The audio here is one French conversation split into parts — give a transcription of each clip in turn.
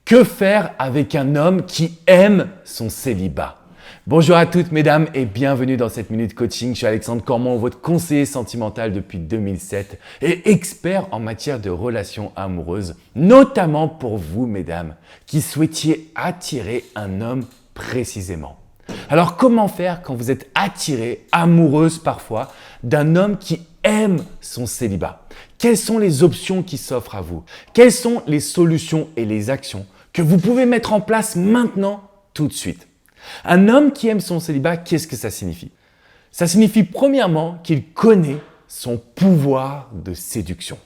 Que faire avec un homme qui aime son célibat? Bonjour à toutes mesdames et bienvenue dans cette Minute Coaching. Je suis Alexandre Cormon, votre conseiller sentimental depuis 2007 et expert en matière de relations amoureuses, notamment pour vous mesdames qui souhaitiez attirer un homme précisément. Alors comment faire quand vous êtes attirée, amoureuse parfois, d'un homme qui aime son célibat? Quelles sont les options qui s'offrent à vous? Quelles sont les solutions et les actions que vous pouvez mettre en place maintenant, tout de suite? Un homme qui aime son célibat, qu'est-ce que ça signifie? Ça signifie premièrement qu'il connaît son pouvoir de séduction.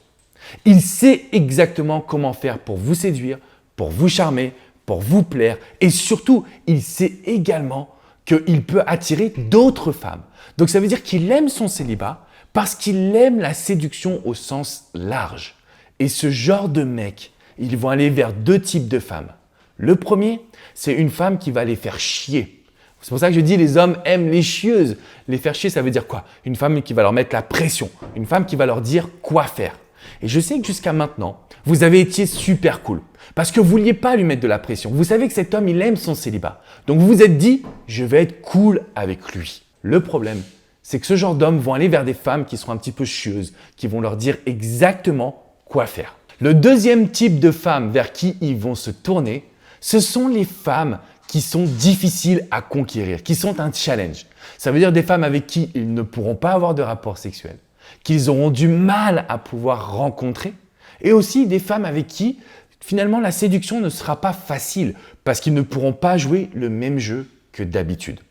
Il sait exactement comment faire pour vous séduire, pour vous charmer, pour vous plaire et surtout, il sait également qu'il peut attirer d'autres femmes. Donc ça veut dire qu'il aime son célibat parce qu'il aime la séduction au sens large. Et ce genre de mecs, ils vont aller vers deux types de femmes. Le premier, c'est une femme qui va les faire chier. C'est pour ça que je dis les hommes aiment les chieuses. Les faire chier, ça veut dire quoi? Une femme qui va leur mettre la pression. Une femme qui va leur dire quoi faire. Et je sais que jusqu'à maintenant, vous avez été super cool. Parce que vous ne vouliez pas lui mettre de la pression. Vous savez que cet homme, il aime son célibat. Donc vous vous êtes dit, je vais être cool avec lui. Le problème, c'est que ce genre d'hommes vont aller vers des femmes qui sont un petit peu chieuses, qui vont leur dire exactement quoi faire. Le deuxième type de femmes vers qui ils vont se tourner, ce sont les femmes qui sont difficiles à conquérir, qui sont un challenge. Ça veut dire des femmes avec qui ils ne pourront pas avoir de rapport sexuel, qu'ils auront du mal à pouvoir rencontrer, et aussi des femmes avec qui finalement la séduction ne sera pas facile parce qu'ils ne pourront pas jouer le même jeu que d'habitude.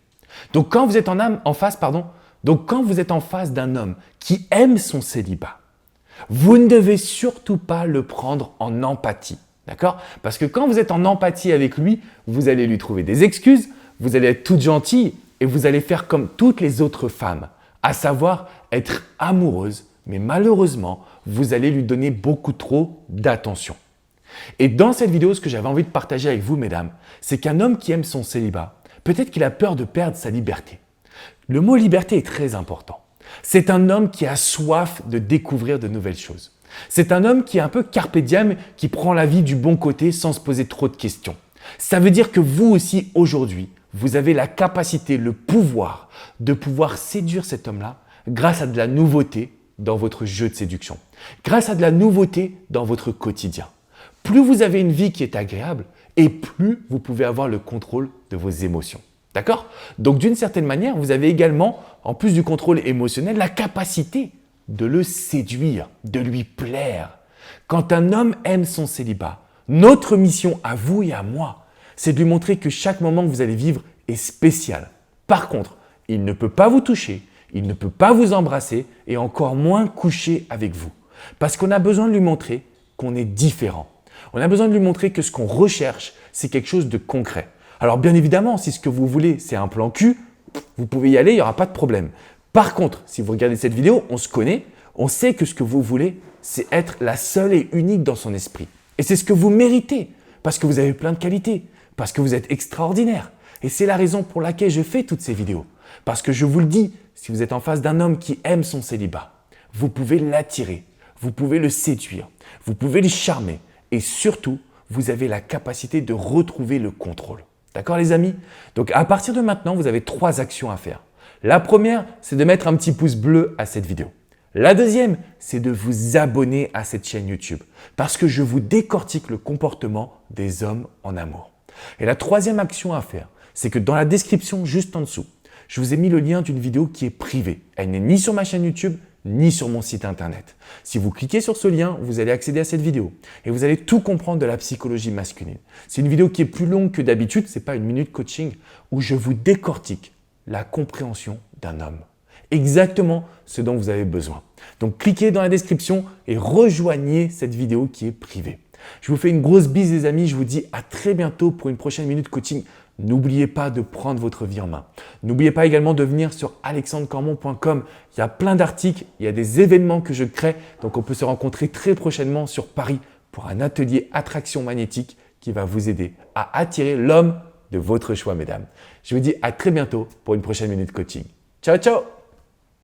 Donc quand vous êtes quand vous êtes en face d'un homme qui aime son célibat, vous ne devez surtout pas le prendre en empathie. D'accord? Parce que quand vous êtes en empathie avec lui, vous allez lui trouver des excuses, vous allez être toute gentille et vous allez faire comme toutes les autres femmes, à savoir être amoureuse, mais malheureusement, vous allez lui donner beaucoup trop d'attention. Et dans cette vidéo, ce que j'avais envie de partager avec vous, mesdames, c'est qu'un homme qui aime son célibat, peut-être qu'il a peur de perdre sa liberté. Le mot liberté est très important. C'est un homme qui a soif de découvrir de nouvelles choses. C'est un homme qui est un peu carpe diem, qui prend la vie du bon côté sans se poser trop de questions. Ça veut dire que vous aussi, aujourd'hui, vous avez la capacité, le pouvoir de pouvoir séduire cet homme-là grâce à de la nouveauté dans votre jeu de séduction, grâce à de la nouveauté dans votre quotidien. Plus vous avez une vie qui est agréable et plus vous pouvez avoir le contrôle de vos émotions. D'accord? Donc d'une certaine manière, vous avez également, en plus du contrôle émotionnel, la capacité de le séduire, de lui plaire. Quand un homme aime son célibat, notre mission à vous et à moi, c'est de lui montrer que chaque moment que vous allez vivre est spécial. Par contre, il ne peut pas vous toucher, il ne peut pas vous embrasser et encore moins coucher avec vous. Parce qu'on a besoin de lui montrer qu'on est différent. On a besoin de lui montrer que ce qu'on recherche, c'est quelque chose de concret. Alors bien évidemment, si ce que vous voulez, c'est un plan cul, vous pouvez y aller, il n'y aura pas de problème. Par contre, si vous regardez cette vidéo, on se connaît, on sait que ce que vous voulez, c'est être la seule et unique dans son esprit. Et c'est ce que vous méritez, parce que vous avez plein de qualités, parce que vous êtes extraordinaire. Et c'est la raison pour laquelle je fais toutes ces vidéos. Parce que je vous le dis, si vous êtes en face d'un homme qui aime son célibat, vous pouvez l'attirer, vous pouvez le séduire, vous pouvez le charmer et surtout, vous avez la capacité de retrouver le contrôle. D'accord les amis? Donc à partir de maintenant, vous avez 3 actions à faire. La première, c'est de mettre un petit pouce bleu à cette vidéo. La deuxième, c'est de vous abonner à cette chaîne YouTube parce que je vous décortique le comportement des hommes en amour. Et la troisième action à faire, c'est que dans la description juste en dessous, je vous ai mis le lien d'une vidéo qui est privée. Elle n'est ni sur ma chaîne YouTube, ni sur mon site internet. Si vous cliquez sur ce lien, vous allez accéder à cette vidéo et vous allez tout comprendre de la psychologie masculine. C'est une vidéo qui est plus longue que d'habitude, ce n'est pas une minute coaching où je vous décortique la compréhension d'un homme. Exactement ce dont vous avez besoin. Donc cliquez dans la description et rejoignez cette vidéo qui est privée. Je vous fais une grosse bise les amis, je vous dis à très bientôt pour une prochaine minute coaching. N'oubliez pas de prendre votre vie en main. N'oubliez pas également de venir sur alexandrecormon.com. Il y a plein d'articles, il y a des événements que je crée. Donc on peut se rencontrer très prochainement sur Paris pour un atelier attraction magnétique qui va vous aider à attirer l'homme de votre choix, mesdames. Je vous dis à très bientôt pour une prochaine minute coaching. Ciao, ciao!